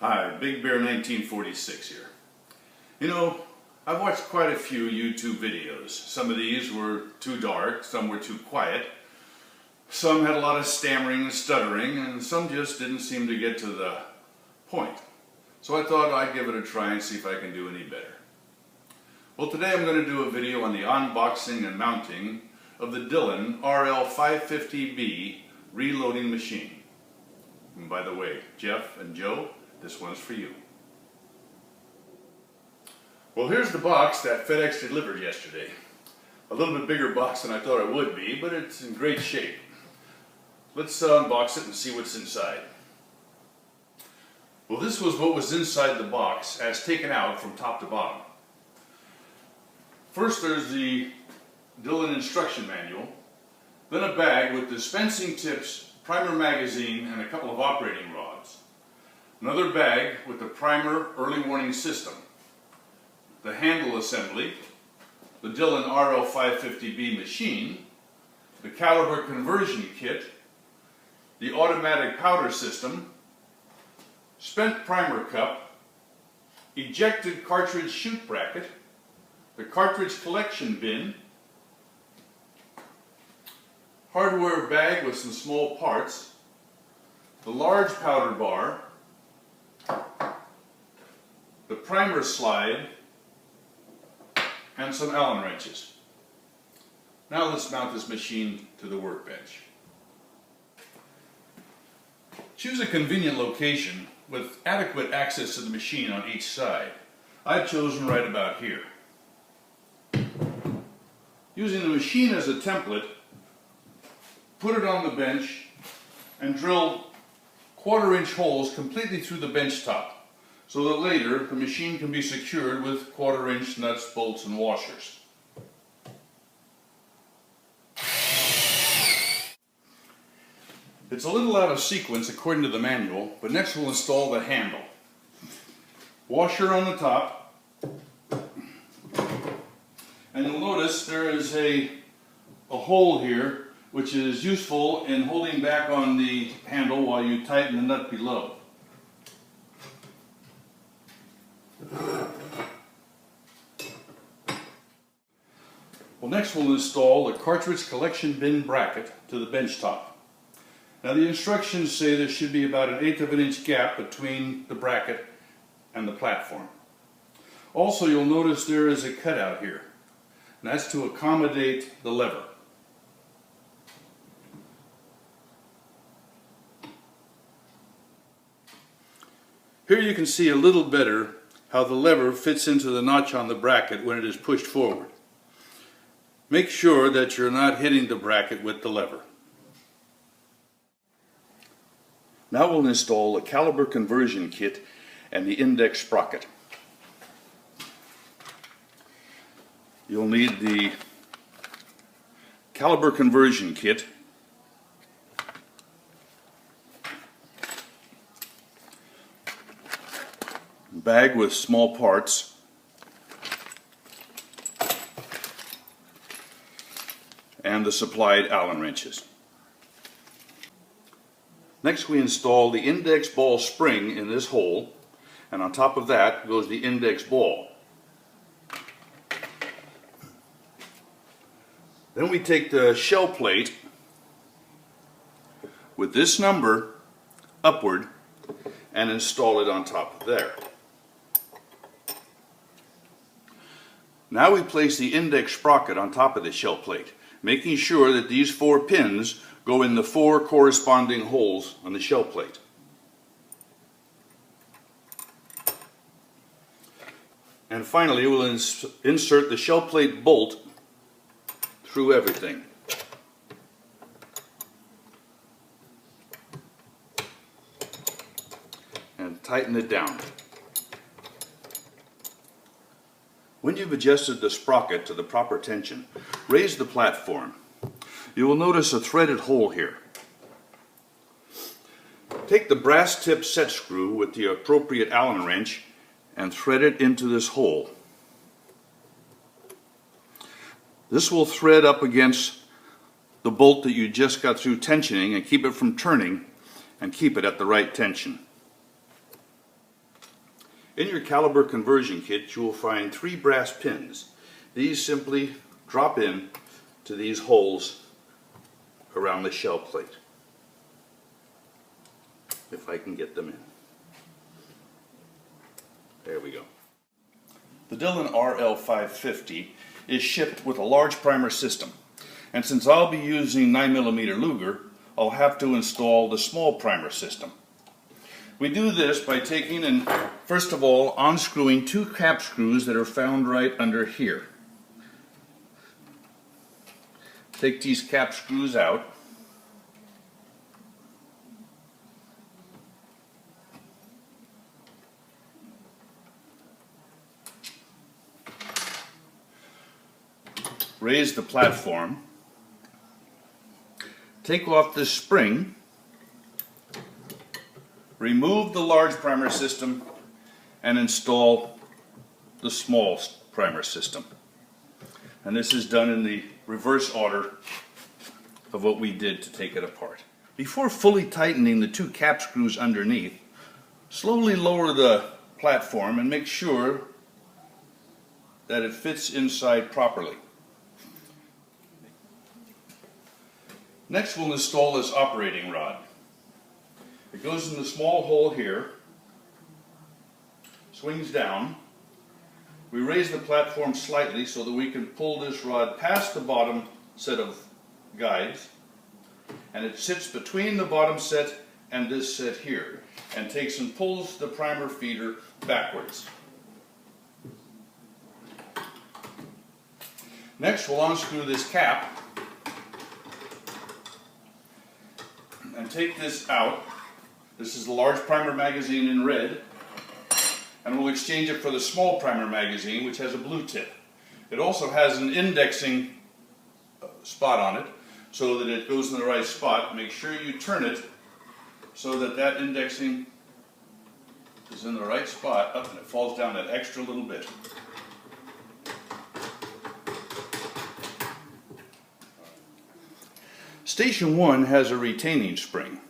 Hi, Big Bear 1946 here. You know, I've watched quite a few YouTube videos. Some of these were too dark, some were too quiet, some had a lot of stammering and stuttering, and some just didn't seem to get to the point. So I thought I'd give it a try and see if I can do any better. Well, today I'm going to do a video on the unboxing and mounting of the Dillon RL550B reloading machine. And by the way, Jeff and Joe, this one's for you. Well, here's the box that FedEx delivered yesterday. A little bit bigger box than I thought it would be, but it's in great shape. Let's unbox it and see what's inside. Well, this was what was inside the box as taken out from top to bottom. First, there's the Dillon instruction manual, then a bag with dispensing tips, primer magazine, and a couple of operating rods. Another bag with the primer early warning system, the handle assembly, the Dillon RL550B machine, the caliber conversion kit, the automatic powder system, spent primer cup, ejected cartridge chute bracket, the cartridge collection bin, hardware bag with some small parts, the large powder bar, the primer slide, and some Allen wrenches. Now let's mount this machine to the workbench. Choose a convenient location with adequate access to the machine on each side. I've chosen right about here. Using the machine as a template, put it on the bench and drill 1/4-inch holes completely through the bench top, so that later the machine can be secured with 1/4-inch nuts, bolts, and washers. It's a little out of sequence according to the manual, but next we'll install the handle. Washer on the top, and you'll notice there is a hole here which is useful in holding back on the handle while you tighten the nut below. Well, next we'll install the cartridge collection bin bracket to the bench top. Now the instructions say there should be about 1/8 of an inch gap between the bracket and the platform. Also, you'll notice there is a cutout here, and that's to accommodate the lever. Here you can see a little better how the lever fits into the notch on the bracket when it is pushed forward. Make sure that you're not hitting the bracket with the lever. Now we'll install the caliber conversion kit and the index sprocket. You'll need the caliber conversion kit, bag with small parts, and the supplied Allen wrenches. Next we install the index ball spring in this hole, and on top of that goes the index ball. Then we take the shell plate with this number upward and install it on top of there. Now we place the index sprocket on top of the shell plate, making sure that these 4 pins go in the 4 corresponding holes on the shell plate. And finally we'll insert the shell plate bolt through everything. And tighten it down. When you've adjusted the sprocket to the proper tension, raise the platform. You will notice a threaded hole here. Take the brass tip set screw with the appropriate Allen wrench and thread it into this hole. This will thread up against the bolt that you just got through tensioning and keep it from turning and keep it at the right tension. In your caliber conversion kit, you will find 3 brass pins. These simply drop in to these holes around the shell plate. If I can get them in. There we go. The Dillon RL550 is shipped with a large primer system. And since I'll be using 9mm Luger, I'll have to install the small primer system. We do this by taking and, first of all, unscrewing 2 cap screws that are found right under here. Take these cap screws out. Raise the platform. Take off this spring. Remove the large primer system and install the small primer system. And this is done in the reverse order of what we did to take it apart. Before fully tightening the 2 cap screws underneath, slowly lower the platform and make sure that it fits inside properly. Next, we'll install this operating rod. It goes in the small hole here, swings down. We raise the platform slightly so that we can pull this rod past the bottom set of guides, and it sits between the bottom set and this set here, and takes and pulls the primer feeder backwards. Next, we'll unscrew this cap and take this out. This is the large primer magazine in red, and we'll exchange it for the small primer magazine, which has a blue tip. It also has an indexing spot on it, so that it goes in the right spot. Make sure you turn it so that that indexing is in the right spot, up, and it falls down that extra little bit. Station 1 has a retaining spring,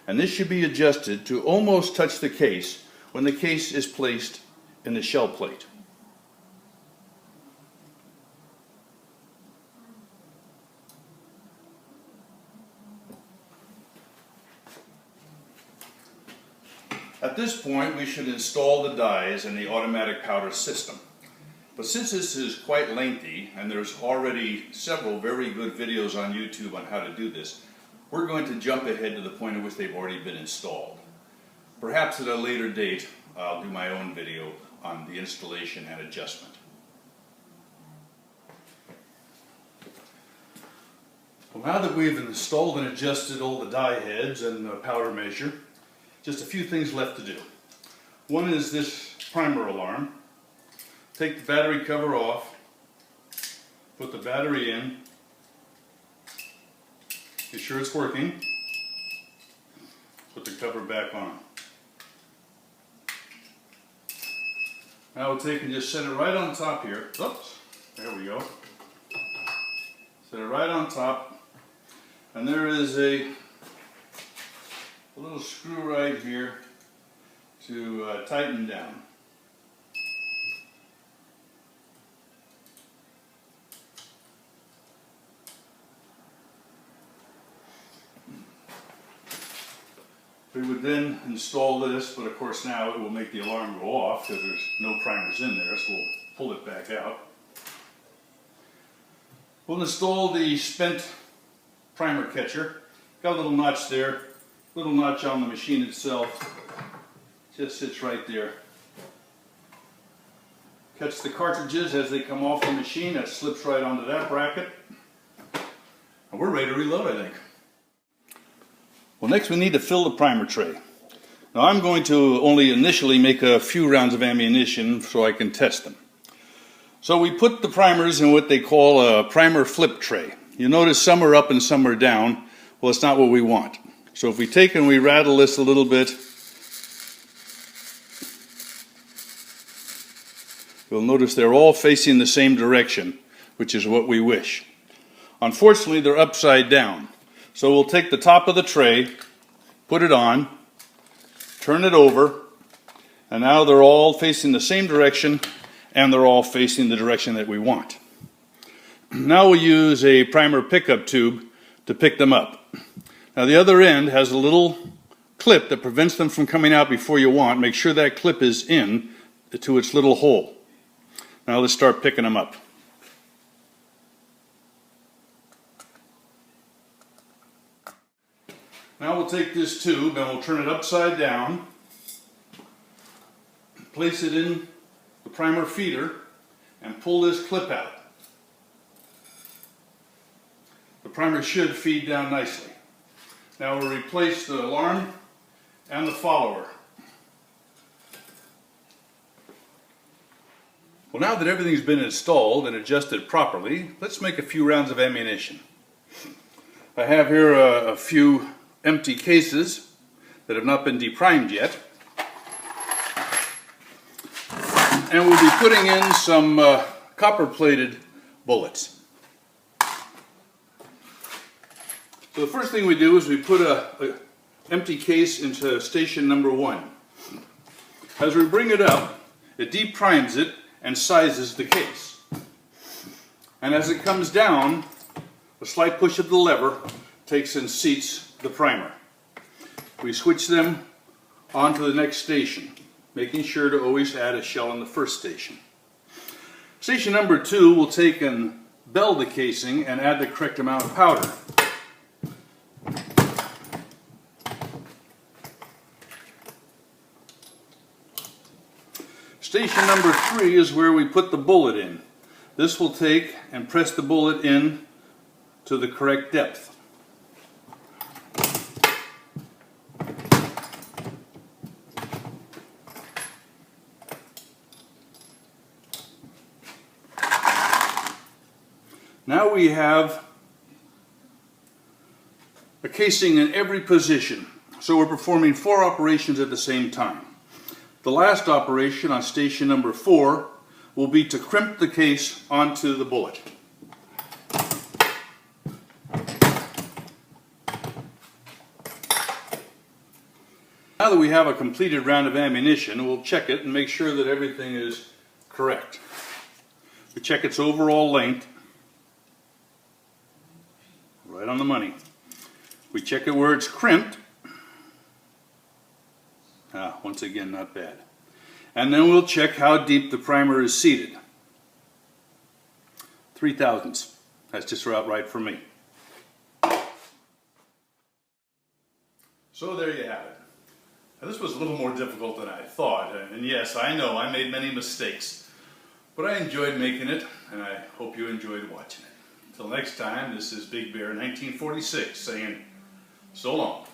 and this should be adjusted to almost touch the case when the case is placed in the shell plate. At this point, we should install the dies in the automatic powder system. But since this is quite lengthy, and there's already several very good videos on YouTube on how to do this, we're going to jump ahead to the point at which they've already been installed. Perhaps at a later date, I'll do my own video on the installation and adjustment. Well, now that we've installed and adjusted all the die heads and the powder measure, just a few things left to do. One is this primer alarm. Take the battery cover off, put the battery in, be sure it's working, put the cover back on. Now we'll take and just set it right on top here. Oops, there we go. Set it right on top, and there is a little screw right here to tighten down. We would then install this, but of course now it will make the alarm go off because there's no primers in there, so we'll pull it back out. We'll install the spent primer catcher. Got a little notch there, little notch on the machine itself. Just sits right there. Catch the cartridges as they come off the machine. That slips right onto that bracket. And we're ready to reload, I think. Well, next we need to fill the primer tray. Now I'm going to only initially make a few rounds of ammunition so I can test them. So we put the primers in what they call a primer flip tray. You notice some are up and some are down. Well, it's not what we want. So if we take and we rattle this a little bit, you'll notice they're all facing the same direction, which is what we wish. Unfortunately, they're upside down. So we'll take the top of the tray, put it on, turn it over, And now they're all facing the same direction, and they're all facing the direction that we want. Now we'll use a primer pickup tube to pick them up. Now the other end has a little clip that prevents them from coming out before you want. Make sure that clip is in to its little hole. Now let's start picking them up. Now we'll take this tube and we'll turn it upside down, place it in the primer feeder, and pull this clip out. The primer should feed down nicely. Now we'll replace the alarm and the follower. Well, now that everything's been installed and adjusted properly, let's make a few rounds of ammunition. I have here a few empty cases that have not been deprimed yet. And we'll be putting in some copper-plated bullets. So the first thing we do is we put an empty case into station number 1. As we bring it up, it deprimes it and sizes the case. And as it comes down, a slight push of the lever takes and seats the primer. We switch them on to the next station, making sure to always add a shell in the first station. Station number 2 will take and bell the casing and add the correct amount of powder. Station number 3 is where we put the bullet in. This will take and press the bullet in to the correct depth. Now we have a casing in every position, so we're performing 4 operations at the same time. The last operation on station number 4 will be to crimp the case onto the bullet. Now that we have a completed round of ammunition, we'll check it and make sure that everything is correct. We check its overall length. Right on the money. We check it where it's crimped. Once again, not bad. And then we'll check how deep the primer is seated. 3/1000. That's just right for me. So there you have it. Now, this was a little more difficult than I thought. And yes, I know I made many mistakes. But I enjoyed making it, and I hope you enjoyed watching it. Until next time, this is Big Bear 1946 saying so long.